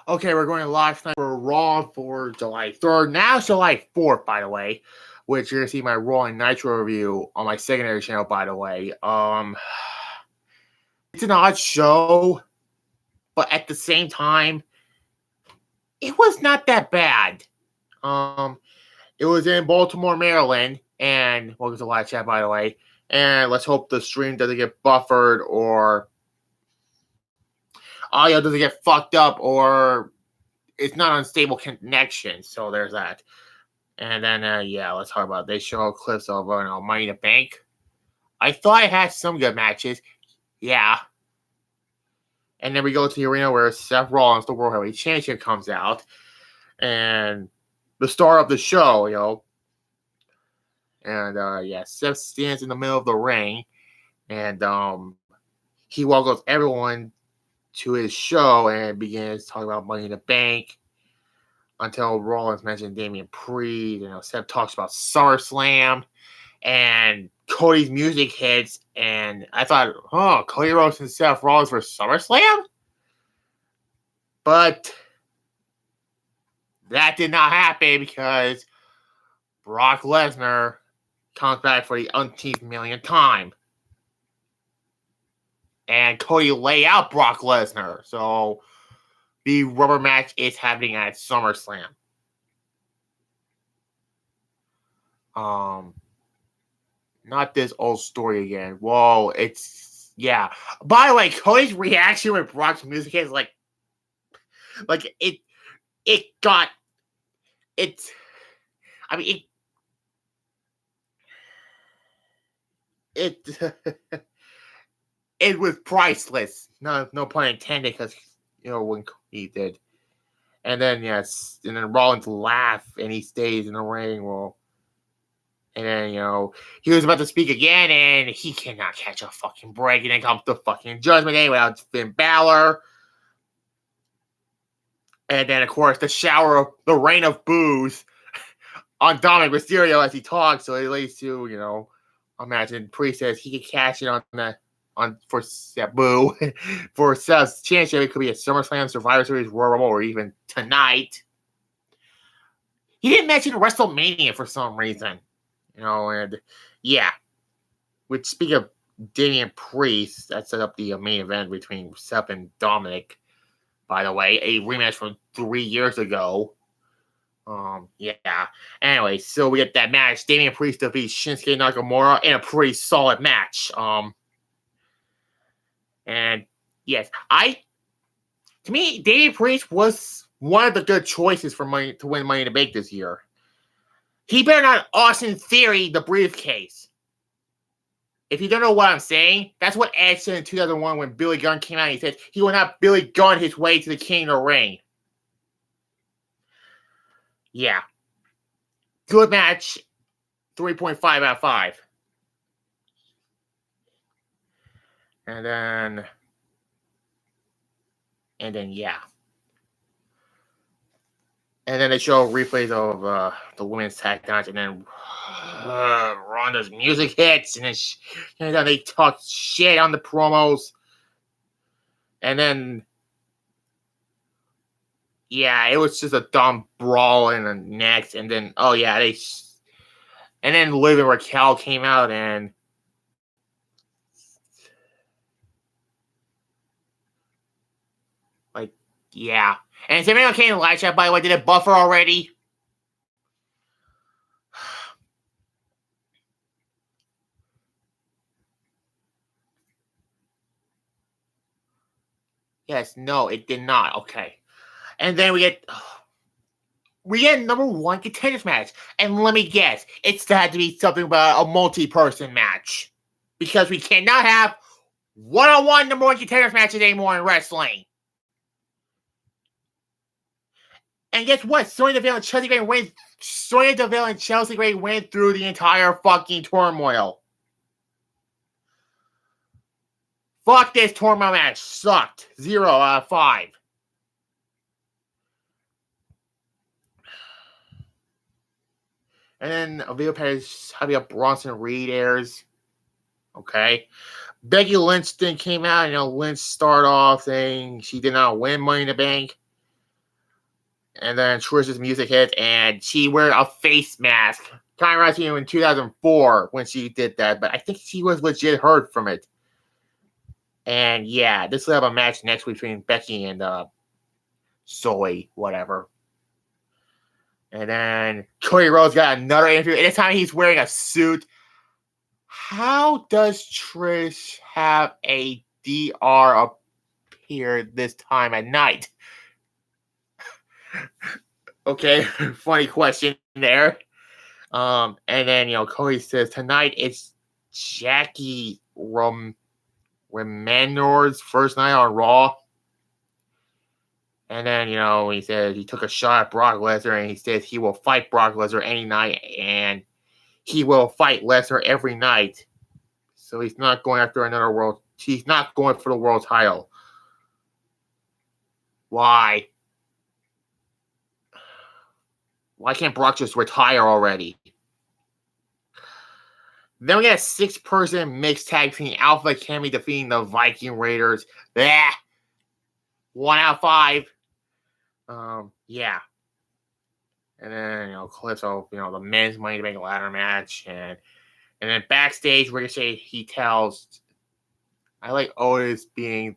Okay, we're going live tonight for Raw for July 3rd. Now it's July 4th, by the way, which you're going to see my Raw and Nitro review on my secondary channel, by the way. It's an odd show, but at the same time, it was not that bad. It was in Baltimore, Maryland, and welcome to live chat, by the way. And let's hope the stream doesn't get buffered or audio doesn't get fucked up or it's not unstable connection. So there's that. And then, let's talk about it. They show clips of Money in the Bank. I thought it had some good matches. Yeah. And then we go to the arena where Seth Rollins, the World Heavyweight Champion, comes out. And the star of the show, And, Seth stands in the middle of the ring. And he welcomes everyone to his show and begins talking about Money in the Bank. Until Rollins mentioned Damian Priest, Seth talks about SummerSlam, and Cody's music hits, and I thought, Cody Rhodes and Seth Rollins for SummerSlam? But that did not happen because Brock Lesnar comes back for the umpteenth millionth time. And Cody lay out Brock Lesnar, so the rubber match is happening at SummerSlam. Not this old story again. Whoa, yeah. By the way, Cody's reaction with Brock's music is it was priceless. No pun intended, because when he did. And then, Rollins laughed, and he stays in the ring. Well, and then, he was about to speak again, and he cannot catch a fucking break. And then comes the fucking Judgment Day without Finn Balor. And then, of course, the rain of boos on Dominic Mysterio as he talks. So it leads to, imagine Priest says he can cash it for Sabu for Seth's championship. It could be a SummerSlam, Survivor Series, Royal Rumble, or even tonight. He didn't mention WrestleMania for some reason, Which, speaking of Damian Priest, that set up the main event between Seth and Dominic. By the way, a rematch from 3 years ago. Anyway, so we get that match. Damian Priest defeats Shinsuke Nakamura in a pretty solid match. And yes, to me, Damian Priest was one of the good choices to win Money in the Bank this year. He better not Austin Theory the briefcase. If you don't know what I'm saying, that's what Ed said in 2001 when Billy Gunn came out and he said he will not Billy Gunn his way to the King of the Ring. Yeah. Good match. 3.5 out of 5. And then, yeah. And then they show replays of the women's tag match, and then Ronda's music hits, and then they talk shit on the promos. And then, it was just a dumb brawl in the next. And then, and then Liv and Raquel came out, and yeah. And is everyone okay in the live chat, by the way? Did it buffer already? Yes, no, it did not. Okay. And then we get number one contenders match. And let me guess, it's had to be something about a multi-person match. Because we cannot have one-on-one number one contenders matches anymore in wrestling. And guess what? Sonya Deville and Chelsea Grey went through the entire fucking turmoil. Fuck this turmoil match. Sucked. 0 out of 5. And then Avila Perez, Javier Bronson Reed airs. Okay. Becky Lynch then came out, Lynch started off saying she did not win Money in the Bank. And then Trish's music hit, and she wears a face mask. Kind of reminds me in 2004 when she did that, but I think she was legit hurt from it. And yeah, this will have a match next week between Becky and Soy, whatever. And then Cody Rhodes got another interview. And this time he's wearing a suit. How does Trish have a DR appear this time at night? Okay, funny question there. And then, Cody says, tonight it's Jackie Remenor's first night on Raw. And then, he says he took a shot at Brock Lesnar, and he says he will fight Brock Lesnar any night, and he will fight Lesnar every night. So he's not going after another world. He's not going for the world title. Why? Why can't Brock just retire already? Then we get a 6-person mixed tag between Alpha Academy defeating the Viking Raiders. Blah. 1 out of 5. Yeah. And then, clips of, the men's Money to Bank ladder match. And then backstage, Ricochet, he tells, I like Otis being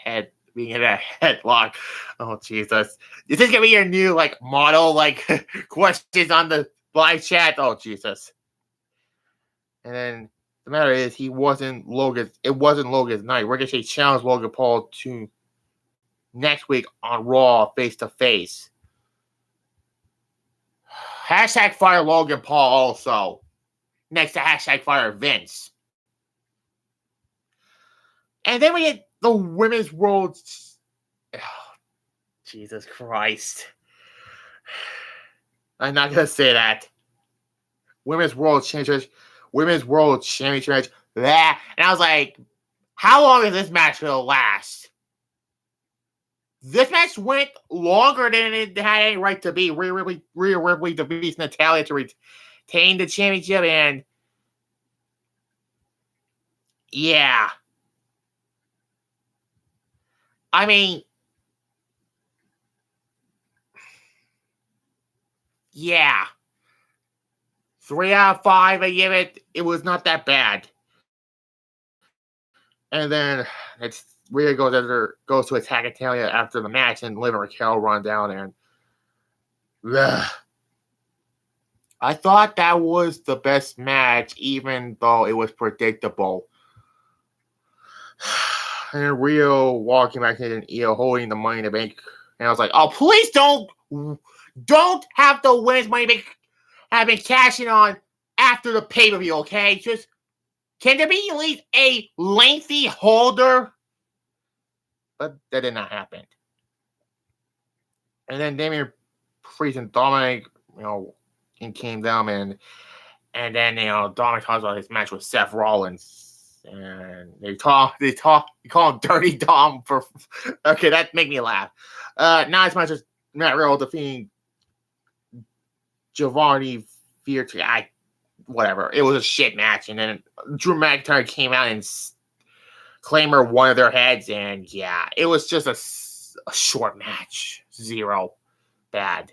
in a headlock. Oh, Jesus. Is this going to be your new, model, questions on the live chat? Oh, Jesus. And then the matter is, it wasn't Logan's night. Ricochet challenged Logan Paul to next week on Raw face-to-face. Hashtag fire Logan Paul also. Next to hashtag fire Vince. And then we get the Women's World... Oh, Jesus Christ. I'm not going to say that. Women's World Championship match. Blah. And I was like, how long is this match going to last? This match went longer than it had any right to be. Rhea Ripley defeats Natalya to retain the championship, and yeah. I mean, yeah. 3 out of 5, I give it. It was not that bad. And then Rhea goes to attack Natalya after the match, and Liv and Raquel run down, and I thought that was the best match, even though it was predictable. And Rio walking back in and Io holding the Money in the Bank, and I was like, "Oh, please don't have the Women's Money in the Bank have been cashing on after the pay-per-view, okay? Just can there be at least a lengthy holder?" But that did not happen. And then Damian Priest and Dominic, came down, and then Dominic talks about his match with Seth Rollins, and they call him Dirty Dom for. Okay, that made me laugh. Not as much as Matt Riddle defeating Giovanni Fierti. Whatever. It was a shit match, and then Drew McIntyre came out and claimed one of their heads, and yeah, it was just a short match. 0 bad.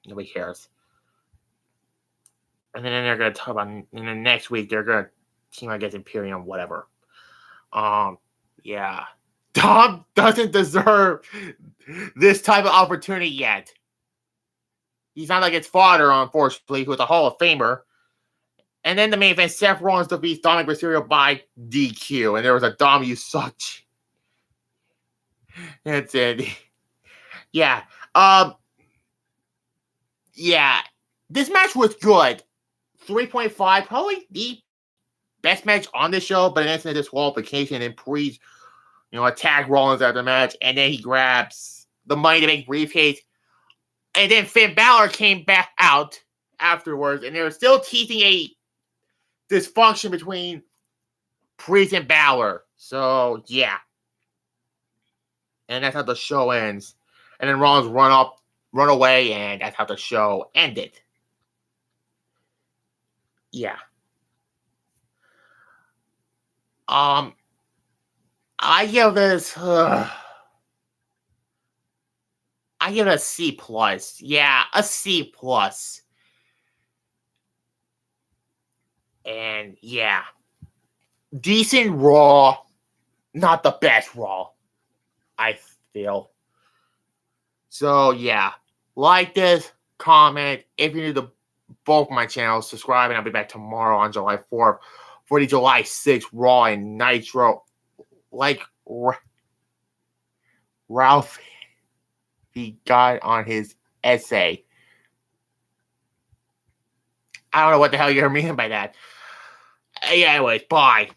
Nobody cares. And then they're going to talk about, and then next week they're going to team against Imperium, whatever. Yeah. Dom doesn't deserve this type of opportunity yet. He's not like his father, unfortunately, who's a Hall of Famer. And then the main event, Seth Rollins defeats Dominic Mysterio by DQ. And there was a Dom, you suck. That's it. Yeah. Yeah. This match was good. 3.5, probably the best match on the show, but an instant disqualification, and Priest, attacked Rollins after the match, and then he grabs the Money to Make briefcase, and then Finn Balor came back out afterwards, and they were still teasing a dysfunction between Priest and Balor. So yeah, and that's how the show ends. And then Rollins run away, and that's how the show ended. Yeah. I give this. I give it a C plus. Yeah, a C plus. And yeah, decent Raw, not the best Raw, I feel. So yeah, like this, comment. If you're new to both my channels, subscribe, and I'll be back tomorrow on July 4th for the July 6th Raw and Nitro. Like Ralph, he got on his essay. I don't know what the hell you're meaning by that. Yeah, anyways, bye.